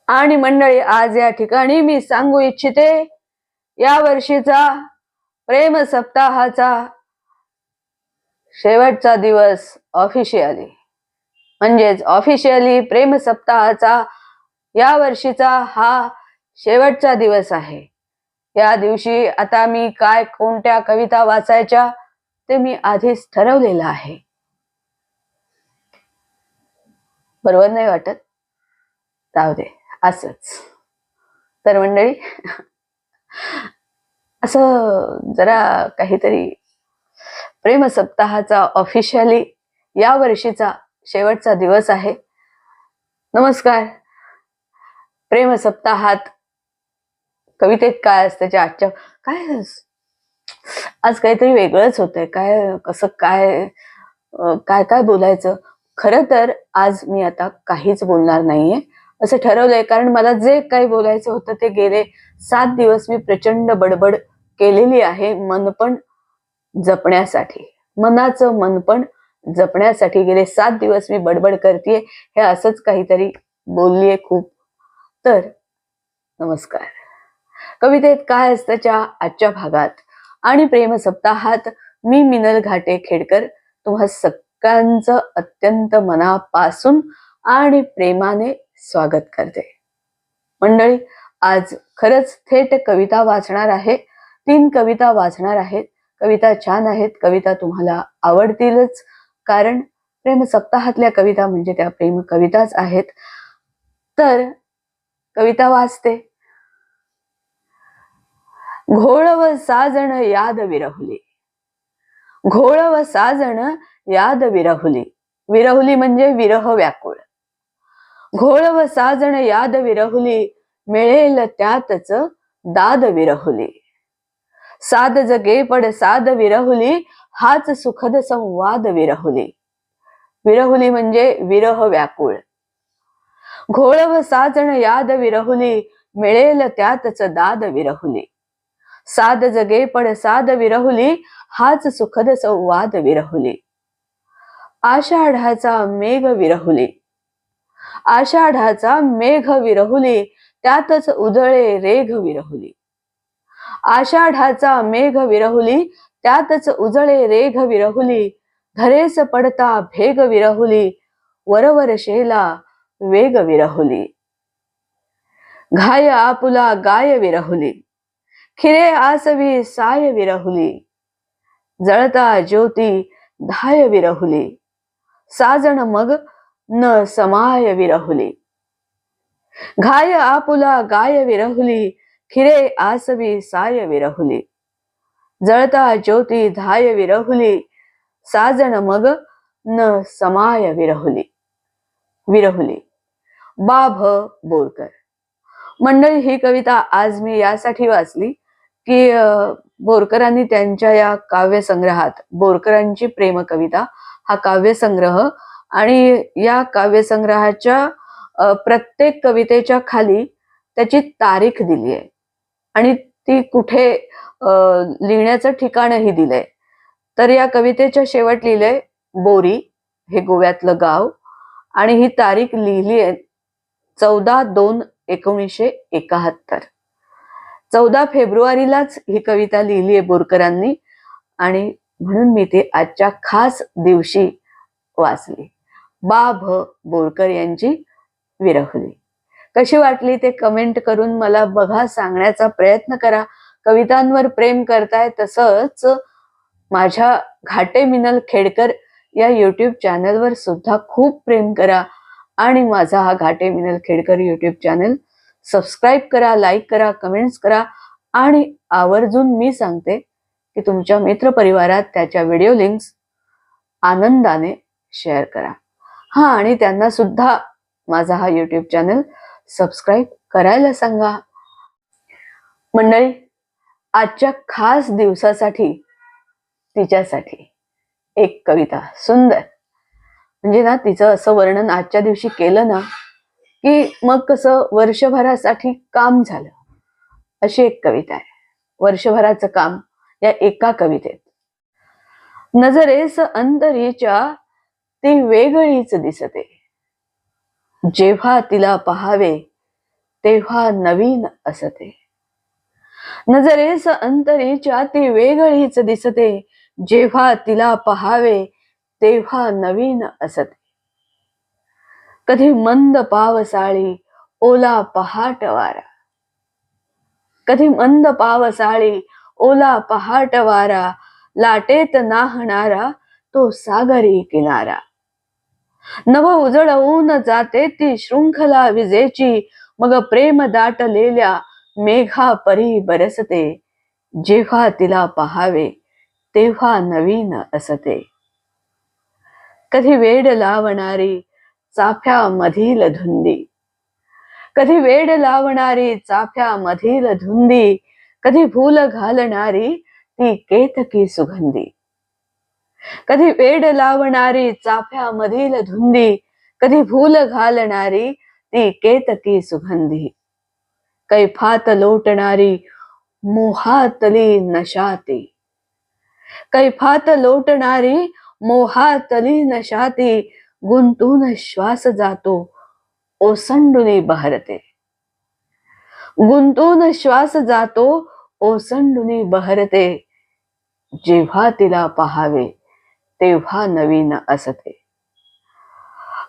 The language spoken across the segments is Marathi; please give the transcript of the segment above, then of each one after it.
आणि मंडळी, आज या ठिकाणी मी सांगू इच्छिते, या वर्षीचा प्रेम सप्ताहाचा शेवटचा दिवस ऑफिशियली, म्हणजेच ऑफिशियली प्रेम सप्ताहाचा या वर्षीचा हा शेवटचा दिवस आहे. या दिवशी आता मी कोणत्या कविता वाचायच्या ते मी आधीच ठरवलेलं आहे. बरोबर नाही वाटत? जाऊ दे, असंच. तर मंडळी, असं जरा काहीतरी प्रेम सप्ताहाचा ऑफिशियली या वर्षीचा शेवटचा दिवस आहे. नमस्कार. प्रेम सप्ताहात कवितेत काय असते आजच्या काय आज काहीतरी वेगळंच होतंय. कसं काय काय बोलायचं. खरं तर आज मी आता काहीच बोलणार नाहीये असं ठरवलंय, कारण मला जे काही बोलायचं होतं ते गेले 7 दिवस मी प्रचंड बडबड केलेली आहे. मनपण जपण्यासाठी, मनाचं मनपण जपण्यासाठी गेले 7 दिवस मी बडबड करतेय. हे असंच काहीतरी बोललीये खूप. तर नमस्कार. कवितेत काय असतं आजच्या भागात आणि प्रेम सप्ताहात मी मिनल घाटे खेडकर तुम्हा सगळ्यांचं अत्यंत मनापासून आणि प्रेमाने स्वागत करते. मंडळी, आज खरंच थेट कविता वाचणार आहे. 3 कविता वाचणार आहेत. कविता छान आहेत, कविता तुम्हाला आवडतीलच, कारण प्रेम सप्ताहातल्या कविता म्हणजे त्या प्रेम कविताच आहेत. तर कविता वाचते. घोळव साजण याद विरहुली. घोळव साजण याद विरहुली. विरहुली म्हणजे विरह व्याकुळ. घोळव साजण याद विरहुली, मिळेल त्यातच दाद विरहुली. साध जगे पड साध विरहुली, हाच सुखद संवाद विरहुली. विरहुली म्हणजे विरह व्याकुळ. घोळव साजण याद विरहुली, मिळेल त्यातच दाद विरहुली. साध जगे पड साध विरहुली, हाच सुखद संवाद विरहुली. आषाढाचा मेघ विरहुली. आषाढाचा मेघ विरहुली, त्यातच उधळे रेघ विरहुली. आषाढाचा मेघ विरहुली, त्यातच उजळे रेघ विरहुली. धरेस पडता भेग विरहुली, वरवर शेला वेग विरहुली. घाय आपुला गाय विरहुली, खिरे आसवी साय विरहुली. जळता ज्योती धाय विरहुली, साजण मग न समाय विरहुली. घाय आपुला गाय विरहुली, खिरे आसवी साय विरहुली. जळता ज्योती धाय विरहुली, साजण मग न समाय विरहुली. विरहुली. बाभ बोरकर. मंडळी, ही कविता आज मी यासाठी वाचली की बोरकरांनी त्यांच्या या काव्यसंग्रहात, बोरकरांची प्रेम कविता हा काव्यसंग्रह, आणि या काव्यसंग्रहाच्या प्रत्येक कवितेच्या खाली त्याची तारीख दिली आहे आणि ती कुठे लिहिण्याचं ठिकाणही दिलंय. तर या कवितेच्या शेवट लिहिलंय बोरी, हे गोव्यातलं गाव, आणि ही तारीख लिहिली आहे 14/2/1971. 14 फेब्रुवारीलाच ही कविता लिहिली आहे बोरकरांनी, आणि म्हणून मी ती आजच्या खास दिवशी वाचली. बाभ बोरकर यांची विरहुली. कशी वाटली ते कमेंट करून मला बघा, सांगण्याचा प्रयत्न करा. कवितांवर प्रेम करताय तसंच माझ्या घाटे मिनल खेडकर या युट्यूब चॅनलवर सुद्धा खूप प्रेम करा, आणि माझा हा Ghate Minal Khedkar YouTube channel subscribe करा, लाईक करा, कमेंट्स करा, आणि आवर्जून मी सांगते की तुमच्या मित्रपरिवारात त्याच्या व्हिडिओ लिंक्स आनंदाने शेअर करा. आणि त्यांना सुद्धा माझा हा युट्यूब चॅनल सबस्क्राईब करायला सांगा. मंडळी, आजच्या खास दिवसासाठी तिच्यासाठी एक कविता सुंदर, म्हणजे ना तिचं असं वर्णन आजच्या दिवशी केलं ना की मग कसं वर्षभरासाठी काम झालं, अशी एक कविता आहे. वर्षभराचं काम या एका कवितेत. नजरेस अंतरीच्या ती वेगळीच दिसते, जेव्हा तिला पहावे तेव्हा नवीन असते. नजरेस अंतरीच्या ती वेगळीच दिसते. जेव्हा तिला पहावे तेव्हा नवीन असते. कधी मंद पावसाळी ओला पहाट वारा, कधी मंद पावसाळी ओला पहाट वारा, लाटेत नाहणारा तो सागरी किनारा. नभ उजळवून जाते ती शृंखला विजेची, मग प्रेम दाटलेल्या मेघा परी बरसते. जेव्हा तिला पहावे तेव्हा नवीन असते. कधी वेड लावणारी चाफ्यामधील धुंदी, कधी वेड लावणारी चाफ्यामधील धुंदी, कधी भूल घालणारी ती केतकी सुगंधी. कधी वेड लावणारी चाफ्यामधील धुंदी, कधी भूल घालणारी ती केतकी सुगंधी. कैफात लोटणारी मोहातली नशाती, कैफात लोटणारी मोहातली नशाती, गुंतून श्वास जातो ओसंडून बहरते. गुंतून श्वास जातो ओसंडून बहरते. जेव्हा तिला पहावे तेव्हा नवीन असते.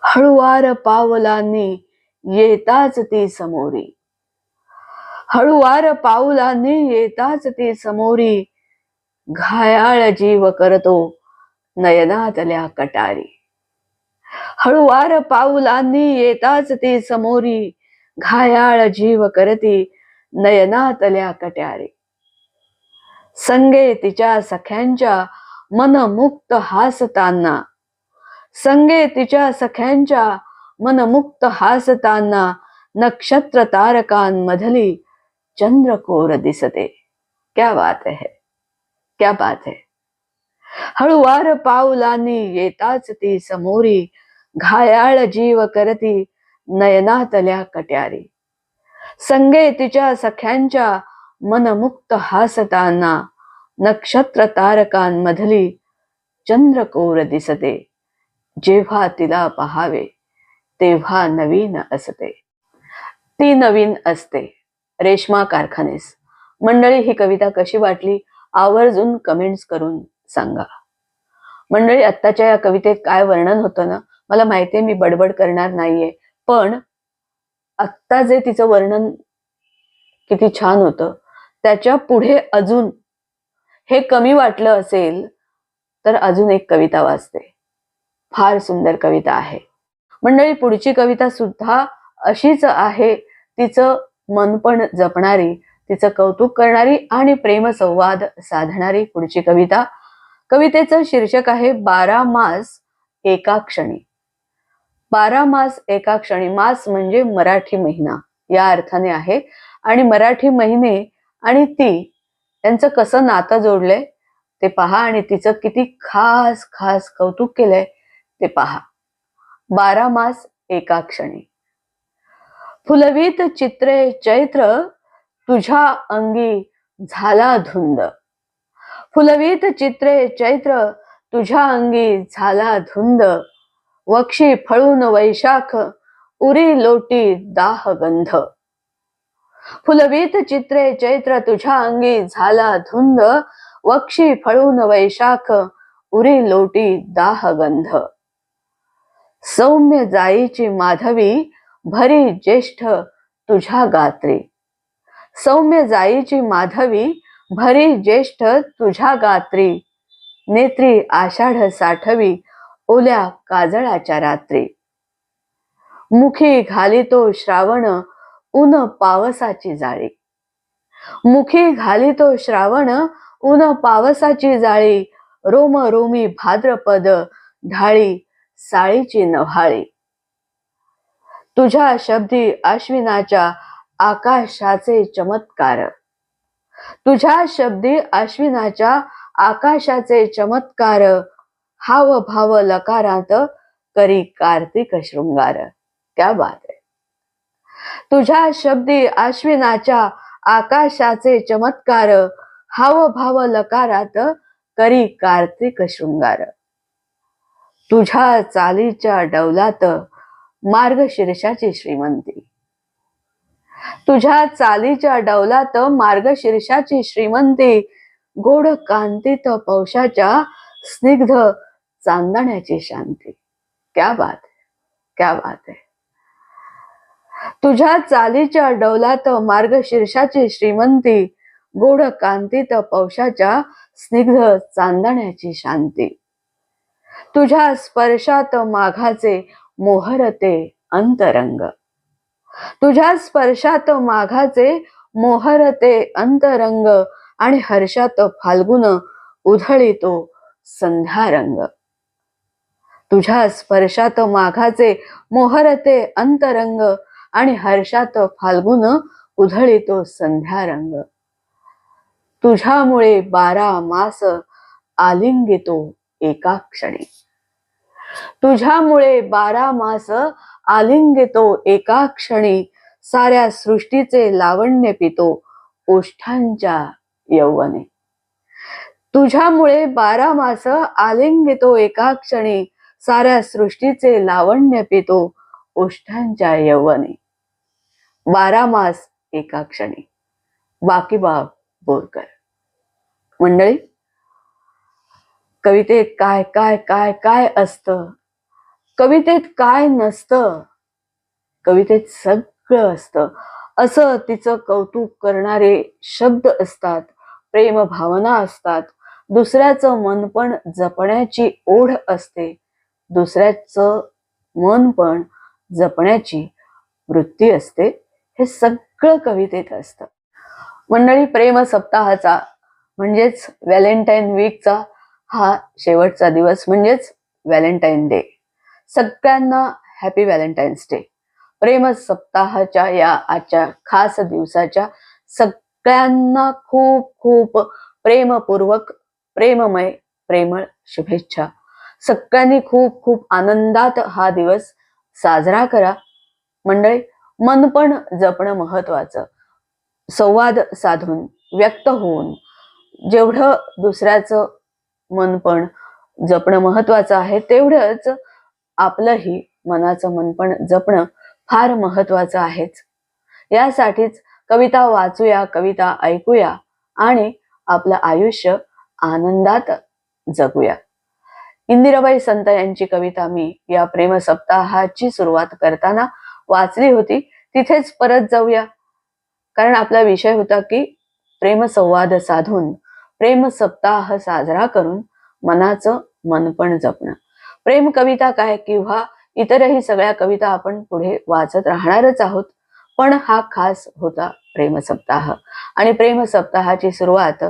हळुवार पावलांनी येताच ती समोरी, हळुवार पावलांनी येताच ती समोरी, घायाळ जीव करतो नयनातल्या कटारी. हळुवार पावलांनी येताच ती समोरी, घायाळ जीव करती नयनातल्या कट्यारी. संगे तिच्या सख्यांच्या मनमुक्त हासताना, संगे तिच्या सख्यांच्या मनमुक्त हासताना, नक्षत्र तारकांमधली चंद्रकोर दिसते. क्या बात है, क्या बात है. हळुवार पावलांनी येताच ती समोरी, घायाळ जीव करती नयनातल्या कट्यारी. संगे तिच्या सख्यांच्या मनमुक्त हासताना, नक्षत्र तारकांमधली चंद्रकोर दिसते. जेव्हा तिला पहावे तेव्हा नवीन असते. ती नवीन असते. रेश्मा कारखानेस. मंडळी, ही कविता कशी वाटली आवर्जून कमेंट्स करून सांगा. मंडळी, आत्ताच्या या कवितेत काय वर्णन होतं ना, मला माहितीये मी बडबड करणार नाहीये, पण आत्ता जे तिचं वर्णन किती छान होतं, त्याच्या पुढे अजून हे कमी वाटलं असेल तर अजून एक कविता वाचते. फार सुंदर कविता आहे. मंडळी, पुढची कविता सुद्धा अशीच आहे. तिचं मनपण जपणारी, तिचं कौतुक करणारी आणि प्रेमसंवाद साधणारी पुढची कविता. कवितेचं शीर्षक आहे 12 मास एका क्षणी. 12 मास एका क्षणी. मास म्हणजे मराठी महिना या अर्थाने आहे. आणि मराठी महिने आणि ती यांचं कसं नातं जोडलंय ते पहा आणि तिचं किती खास खास कौतुक केलंय ते पहा. 12 मास एका क्षणी. फुलवीत चित्रे चैत्र तुझ्या अंगी झाला धुंद. फुलवीत चित्रे चैत्र तुझ्या अंगी झाला धुंद. वक्षी फळून वैशाख उरी लोटी दाह गंध. फुलवीत चित्रे चैत्र तुझ्या अंगी झाला धुंद. वक्षी फळून वैशाख उरी लोटी दाह गंध. सौम्य जाईची माधवी भरी ज्येष्ठ तुझ्या गात्री. सौम्य जाईची माधवी भरी ज्येष्ठ तुझ्या गात्री. नेत्री आषाढ साठवी ओल्या काजळाच्या रात्री. मुखी घालितो श्रावण ऊन पावसाची जाळी. मुखी घालितो श्रावण ऊन पावसाची जाळी. रोम रोमी भाद्रपद ढाळी साळीची नव्हाळी. तुझ्या शब्दी अश्विनाच्या आकाशाचे चमत्कार. तुझ्या शब्दी अश्विनाच्या आकाशाचे चमत्कार. हाव भाव लकारात करी कार्तिक शृंगार. क्या बात है. तुझ्या शब्दी अश्विनाच्या आकाशाचे चमत्कार. हाव भाव लकारात करी कार्तिक शृंगार. तुझ्या चालीच्या डौलात मार्गशीर्षाची श्रीमंती. तुझ्या चालीच्या डौलात मार्गशीर्षाची श्रीमंती, गोड कांतीत पौषाच्या स्निग्ध चांदण्याची शांती. क्या बात है, क्या बात है. तुझ्या चालीच्या डौलात मार्गशीर्षाची श्रीमंती, गोड कांतीत पौषाच्या स्निग्ध चांदण्याची शांती. तुझ्या स्पर्शात माघाचे मोहरते अंतरंग. तुझ्या स्पर्शात माघाचे मोहरते अंतरंग, आणि हर्षात फाल्गुन उधळीतो संध्यारंग. तुझ्या स्पर्शात माघाचे मोहरते अंतरंग, आणि हर्षात फाल्गुन उधळीतो संध्यारंग. तुझ्यामुळे 12 मास आलिंगितो एका क्षणी. तुझ्यामुळे 12 मास आलिंगितो एका क्षणी, साऱ्या सृष्टीचे लावण्य पितो ओष्ठांच्या यौवने. तुझ्यामुळे 12 मास आलिंगितो एका क्षणी, साऱ्या सृष्टीचे लावण्य पितो ओष्ठांच्या यौवने. 12 मास एका क्षणी. बाकीबाब बोरकर. मंडळी, कवितेत काय काय काय काय असतं, कवितेत काय नसतं, कवितेत सगळं असतं असं तिचं कौतुक करणारे शब्द असतात, प्रेम भावना असतात, दुसऱ्याचं मन पण जपण्याची ओढ असते, दुसऱ्याचं मन पण जपण्याची वृत्ती असते. हे सगळं कवितेत असतं. मंडळी, प्रेम सप्ताहाचा म्हणजेच व्हॅलेंटाईन वीकचा हा शेवटचा दिवस म्हणजेच व्हॅलेंटाईन डे. सगळ्यांना हॅपी व्हॅलेंटाईन्स डे. प्रेम सप्ताहाच्या या आजच्या खास दिवसाच्या सगळ्यांना खूप खूप प्रेमपूर्वक, प्रेममय, प्रेमळ शुभेच्छा. सगळ्यांनी खूप खूप आनंदात हा दिवस साजरा करा. मंडळी, मन पण जपणं महत्वाचं. संवाद साधून, व्यक्त होऊन जेवढं दुसऱ्याचं मन पण जपणं महत्वाचं आहे, तेवढंच आपलंही मनाचं मन पण जपणं फार महत्वाचं आहेच. यासाठीच कविता वाचूया, कविता ऐकूया आणि आपलं आयुष्य आनंदात जगूया. इंदिराबाई संत यांची कविता मी या प्रेम सप्ताहाची सुरुवात करताना वाचली होती. तिथेच परत जाऊया, कारण आपला विषय होता की प्रेमसंवाद साधून, प्रेम सप्ताह साजरा करून मनाचं मन पण जपणं. प्रेम कविता काय किंवा इतरही सगळ्या कविता आपण पुढे वाचत राहणारच आहोत, पण हा खास होता प्रेम सप्ताह. आणि प्रेम सप्ताहाची सुरुवात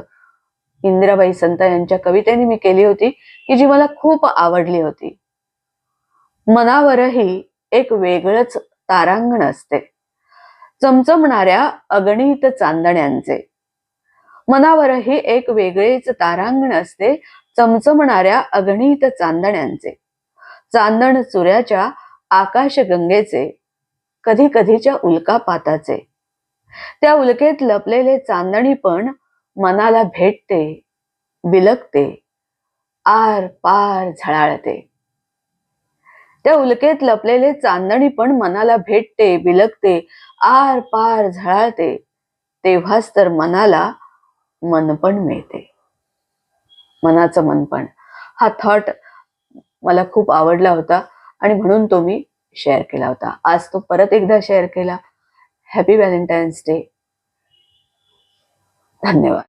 इंदिराबाई संत यांच्या कवितेने मी केली होती, की जी मला खूप आवडली होती. मनावरही एक वेगळंच तारांगण असते, चमचमणाऱ्या अगणित चांदण्यांचे. मनावरही एक वेगळेच तारांगण असते, चमचमणाऱ्या अगणित चांदण्यांचे. चांदण चुऱ्याच्या आकाशगंगेचे, कधी कधीच्या उल्कापाताचे. त्या उल्केत लपलेले चांदणी पण मनाला भेटते, बिलगते, आर पार झळाळते. त्या उल्केत लपलेले चांदणी पण मनाला भेटते, बिलगते, आर पार झळाळते. तेव्हाच तर मनाला मनपण मिळते. मनाचं मनपण. हा थॉट मला खूप आवडला होता आणि म्हणून तो मी शेअर केला होता. आज तो परत एकदा शेअर केला. Happy Valentine's day. धन्यवाद.